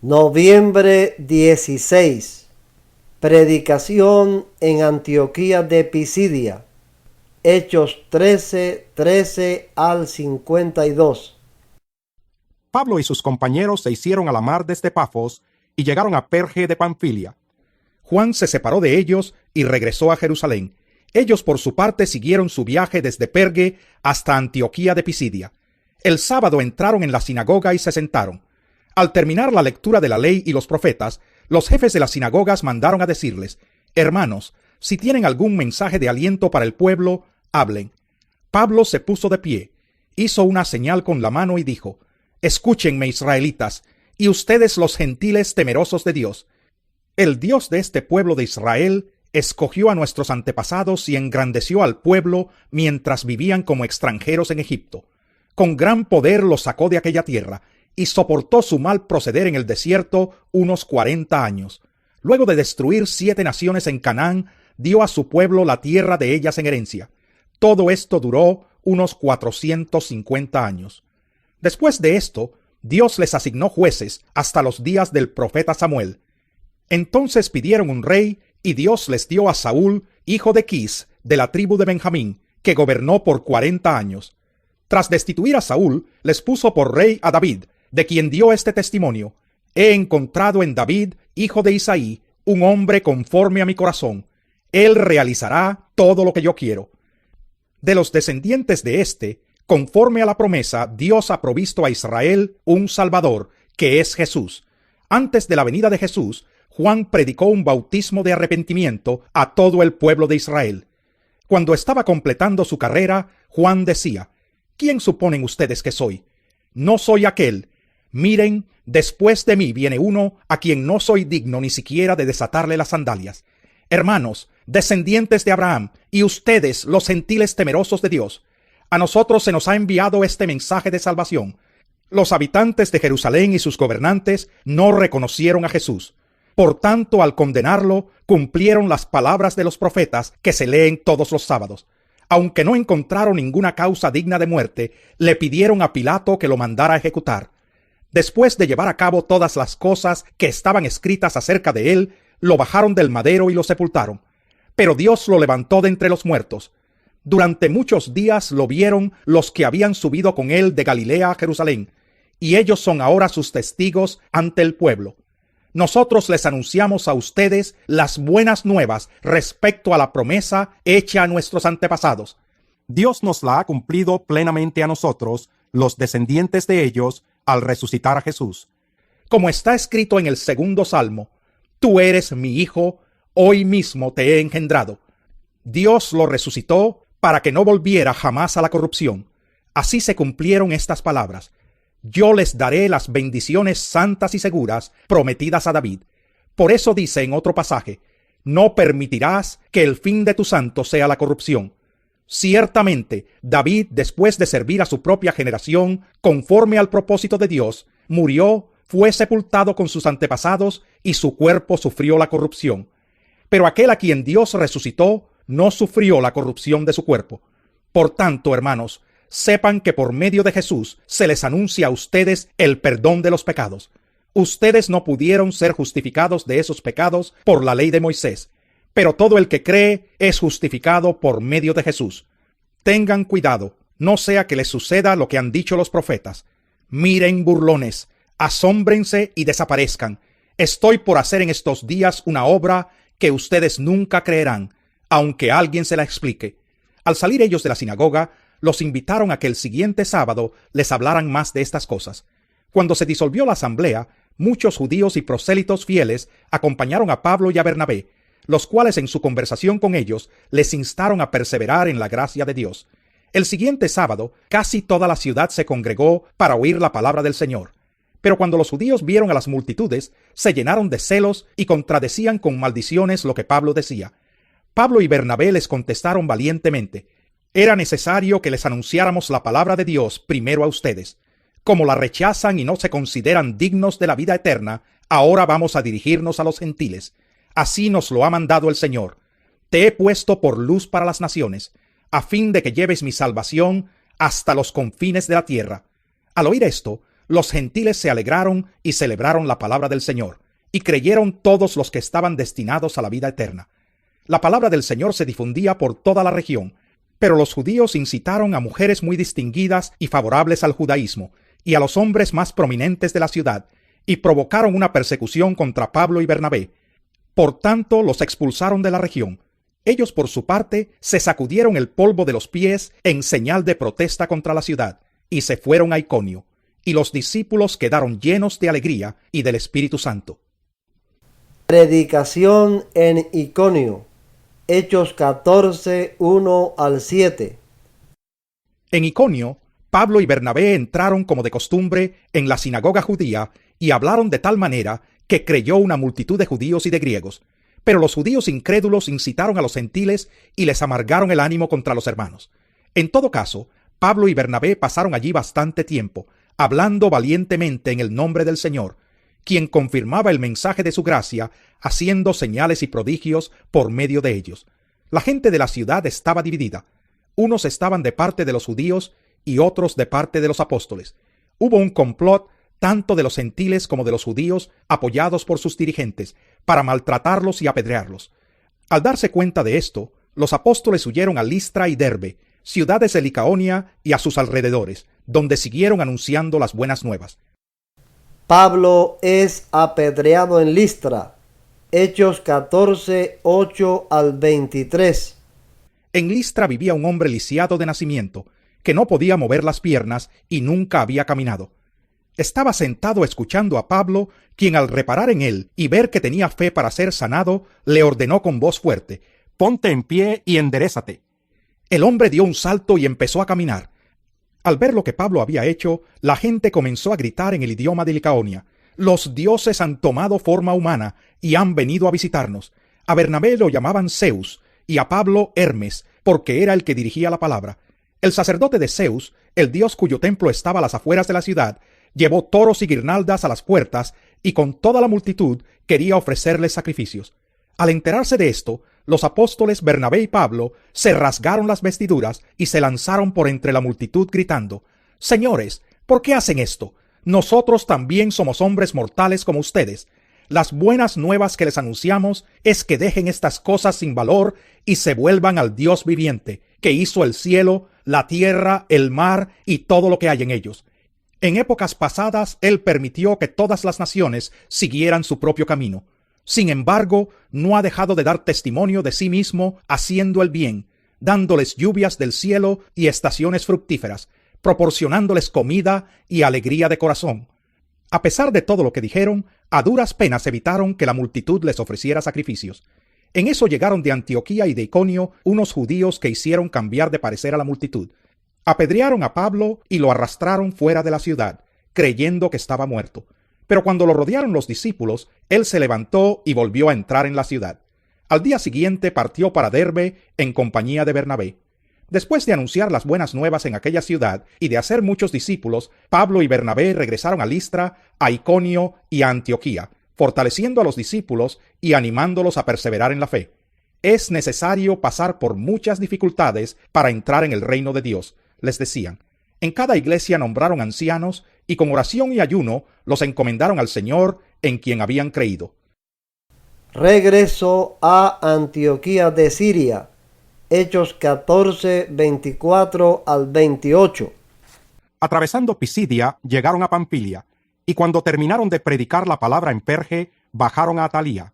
Noviembre 16. Predicación en Antioquía de Pisidia. Hechos 13 al 52. Pablo y sus compañeros se hicieron a la mar desde Pafos y llegaron a Perge de Panfilia. Juan se separó de ellos y regresó a Jerusalén. Ellos por su parte siguieron su viaje desde Perge hasta Antioquía de Pisidia. El sábado entraron en la sinagoga y se sentaron. Al terminar la lectura de la ley y los profetas, los jefes de las sinagogas mandaron a decirles: «Hermanos, si tienen algún mensaje de aliento para el pueblo, hablen». Pablo se puso de pie, hizo una señal con la mano y dijo: «Escúchenme, israelitas, y ustedes los gentiles temerosos de Dios. El Dios de este pueblo de Israel escogió a nuestros antepasados y engrandeció al pueblo mientras vivían como extranjeros en Egipto. Con gran poder los sacó de aquella tierra y soportó su mal proceder en el desierto unos 40 años. Luego de destruir 7 naciones en Canaán, dio a su pueblo la tierra de ellas en herencia. Todo esto duró unos 450 años. Después de esto, Dios les asignó jueces hasta los días del profeta Samuel. Entonces pidieron un rey, y Dios les dio a Saúl, hijo de Quis, de la tribu de Benjamín, que gobernó por 40 años. Tras destituir a Saúl, les puso por rey a David, de quien dio este testimonio: «He encontrado en David, hijo de Isaí, un hombre conforme a mi corazón. Él realizará todo lo que yo quiero». De los descendientes de éste, conforme a la promesa, Dios ha provisto a Israel un Salvador, que es Jesús. Antes de la venida de Jesús, Juan predicó un bautismo de arrepentimiento a todo el pueblo de Israel. Cuando estaba completando su carrera, Juan decía: «¿Quién suponen ustedes que soy? No soy aquel. Miren, después de mí viene uno a quien no soy digno ni siquiera de desatarle las sandalias». Hermanos, descendientes de Abraham, y ustedes, los gentiles temerosos de Dios, a nosotros se nos ha enviado este mensaje de salvación. Los habitantes de Jerusalén y sus gobernantes no reconocieron a Jesús. Por tanto, al condenarlo, cumplieron las palabras de los profetas que se leen todos los sábados. Aunque no encontraron ninguna causa digna de muerte, le pidieron a Pilato que lo mandara a ejecutar. Después de llevar a cabo todas las cosas que estaban escritas acerca de él, lo bajaron del madero y lo sepultaron. Pero Dios lo levantó de entre los muertos. Durante muchos días lo vieron los que habían subido con él de Galilea a Jerusalén, y ellos son ahora sus testigos ante el pueblo. Nosotros les anunciamos a ustedes las buenas nuevas respecto a la promesa hecha a nuestros antepasados. Dios nos la ha cumplido plenamente a nosotros, los descendientes de ellos, al resucitar a Jesús. Como está escrito en el 2 Salmo: «Tú eres mi hijo, hoy mismo te he engendrado». Dios lo resucitó para que no volviera jamás a la corrupción. Así se cumplieron estas palabras: «Yo les daré las bendiciones santas y seguras prometidas a David». Por eso dice en otro pasaje: «No permitirás que el fin de tu santo sea la corrupción». Ciertamente, David, después de servir a su propia generación, conforme al propósito de Dios, murió, fue sepultado con sus antepasados, y su cuerpo sufrió la corrupción. Pero aquel a quien Dios resucitó no sufrió la corrupción de su cuerpo. Por tanto, hermanos, sepan que por medio de Jesús se les anuncia a ustedes el perdón de los pecados. Ustedes no pudieron ser justificados de esos pecados por la ley de Moisés, pero todo el que cree es justificado por medio de Jesús. Tengan cuidado, no sea que les suceda lo que han dicho los profetas: «Miren, burlones, asómbrense y desaparezcan. Estoy por hacer en estos días una obra que ustedes nunca creerán, aunque alguien se la explique». Al salir ellos de la sinagoga, los invitaron a que el siguiente sábado les hablaran más de estas cosas. Cuando se disolvió la asamblea, muchos judíos y prosélitos fieles acompañaron a Pablo y a Bernabé, los cuales en su conversación con ellos les instaron a perseverar en la gracia de Dios. El siguiente sábado, casi toda la ciudad se congregó para oír la palabra del Señor. Pero cuando los judíos vieron a las multitudes, se llenaron de celos y contradecían con maldiciones lo que Pablo decía. Pablo y Bernabé les contestaron valientemente: «Era necesario que les anunciáramos la palabra de Dios primero a ustedes. Como la rechazan y no se consideran dignos de la vida eterna, ahora vamos a dirigirnos a los gentiles. Así nos lo ha mandado el Señor. Te he puesto por luz para las naciones, a fin de que lleves mi salvación hasta los confines de la tierra». Al oír esto, los gentiles se alegraron y celebraron la palabra del Señor, y creyeron todos los que estaban destinados a la vida eterna. La palabra del Señor se difundía por toda la región, pero los judíos incitaron a mujeres muy distinguidas y favorables al judaísmo, y a los hombres más prominentes de la ciudad, y provocaron una persecución contra Pablo y Bernabé. Por tanto, los expulsaron de la región. Ellos, por su parte, se sacudieron el polvo de los pies en señal de protesta contra la ciudad, y se fueron a Iconio, y los discípulos quedaron llenos de alegría y del Espíritu Santo. Predicación en Iconio. Hechos 14, 1 al 7. En Iconio, Pablo y Bernabé entraron como de costumbre en la sinagoga judía y hablaron de tal manera que creyó una multitud de judíos y de griegos. Pero los judíos incrédulos incitaron a los gentiles y les amargaron el ánimo contra los hermanos. En todo caso, Pablo y Bernabé pasaron allí bastante tiempo, hablando valientemente en el nombre del Señor, quien confirmaba el mensaje de su gracia, haciendo señales y prodigios por medio de ellos. La gente de la ciudad estaba dividida. Unos estaban de parte de los judíos y otros de parte de los apóstoles. Hubo un complot tanto de los gentiles como de los judíos, apoyados por sus dirigentes, para maltratarlos y apedrearlos. Al darse cuenta de esto, los apóstoles huyeron a Listra y Derbe, ciudades de Licaonia y a sus alrededores, donde siguieron anunciando las buenas nuevas. Pablo es apedreado en Listra. Hechos 14, 8 al 23. En Listra vivía un hombre lisiado de nacimiento, que no podía mover las piernas y nunca había caminado. Estaba sentado escuchando a Pablo, quien al reparar en él y ver que tenía fe para ser sanado, le ordenó con voz fuerte: «Ponte en pie y enderézate». El hombre dio un salto y empezó a caminar. Al ver lo que Pablo había hecho, la gente comenzó a gritar en el idioma de Licaonia: «Los dioses han tomado forma humana y han venido a visitarnos». A Bernabé lo llamaban Zeus y a Pablo Hermes, porque era el que dirigía la palabra. El sacerdote de Zeus, el dios cuyo templo estaba a las afueras de la ciudad, llevó toros y guirnaldas a las puertas y con toda la multitud quería ofrecerles sacrificios. Al enterarse de esto, los apóstoles Bernabé y Pablo se rasgaron las vestiduras y se lanzaron por entre la multitud gritando: «Señores, ¿por qué hacen esto? Nosotros también somos hombres mortales como ustedes. Las buenas nuevas que les anunciamos es que dejen estas cosas sin valor y se vuelvan al Dios viviente, que hizo el cielo, la tierra, el mar y todo lo que hay en ellos. En épocas pasadas Él permitió que todas las naciones siguieran su propio camino. Sin embargo, no ha dejado de dar testimonio de sí mismo haciendo el bien, dándoles lluvias del cielo y estaciones fructíferas, proporcionándoles comida y alegría de corazón». A pesar de todo lo que dijeron, a duras penas evitaron que la multitud les ofreciera sacrificios. En eso llegaron de Antioquía y de Iconio unos judíos que hicieron cambiar de parecer a la multitud. Apedrearon a Pablo y lo arrastraron fuera de la ciudad, creyendo que estaba muerto. Pero cuando lo rodearon los discípulos, él se levantó y volvió a entrar en la ciudad. Al día siguiente partió para Derbe en compañía de Bernabé. Después de anunciar las buenas nuevas en aquella ciudad y de hacer muchos discípulos, Pablo y Bernabé regresaron a Listra, a Iconio y a Antioquía, fortaleciendo a los discípulos y animándolos a perseverar en la fe. Es necesario pasar por muchas dificultades para entrar en el reino de Dios, les decían. En cada iglesia nombraron ancianos y con oración y ayuno los encomendaron al Señor en quien habían creído. Regreso a Antioquía de Siria. Hechos 14, 24 al 28. Atravesando Pisidia, llegaron a Panfilia, y cuando terminaron de predicar la palabra en Perge, bajaron a Atalía.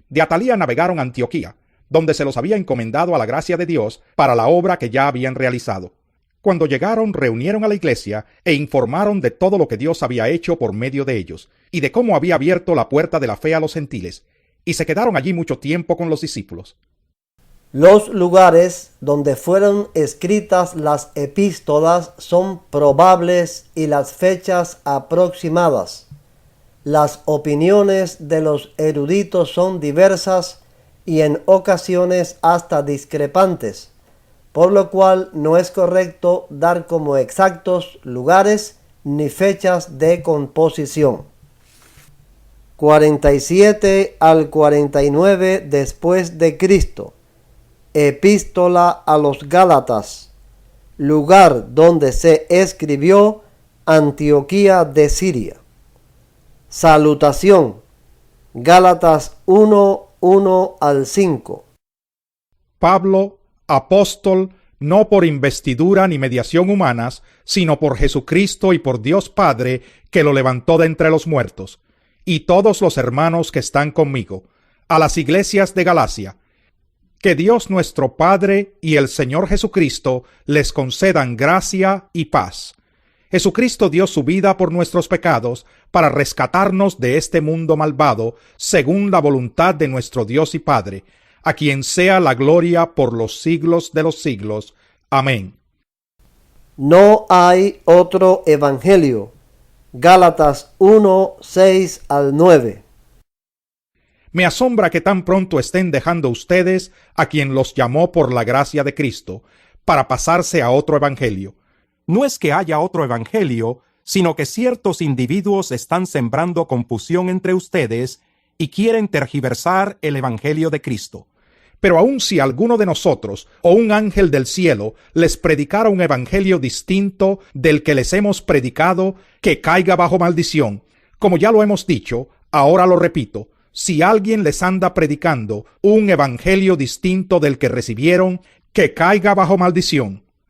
De Atalía navegaron a Antioquía, donde se los había encomendado a la gracia de Dios para la obra que ya habían realizado. Cuando llegaron, reunieron a la iglesia e informaron de todo lo que Dios había hecho por medio de ellos, y de cómo había abierto la puerta de la fe a los gentiles, y se quedaron allí mucho tiempo con los discípulos. Los lugares donde fueron escritas las epístolas son probables y las fechas aproximadas. Las opiniones de los eruditos son diversas y en ocasiones hasta discrepantes, por lo cual no es correcto dar como exactos lugares ni fechas de composición. 47 al 49 después de Cristo. Epístola a los Gálatas, lugar donde se escribió Antioquía de Siria. Salutación. Gálatas 1, 1 al 5. Pablo, apóstol, no por investidura ni mediación humanas, sino por Jesucristo y por Dios Padre, que lo levantó de entre los muertos, y todos los hermanos que están conmigo, a las iglesias de Galacia. Que Dios nuestro Padre y el Señor Jesucristo les concedan gracia y paz. Jesucristo dio su vida por nuestros pecados para rescatarnos de este mundo malvado, según la voluntad de nuestro Dios y Padre, a quien sea la gloria por los siglos de los siglos. Amén. No hay otro evangelio. Gálatas 1, 6 al 9. Me asombra que tan pronto estén dejando ustedes a quien los llamó por la gracia de Cristo, para pasarse a otro evangelio. No es que haya otro evangelio, sino que ciertos individuos están sembrando confusión entre ustedes y quieren tergiversar el evangelio de Cristo. Pero aun si alguno de nosotros o un ángel del cielo les predicara un evangelio distinto del que les hemos predicado, que caiga bajo maldición. Como ya lo hemos dicho, ahora lo repito, si alguien les anda predicando un evangelio distinto del que recibieron, que caiga bajo maldición.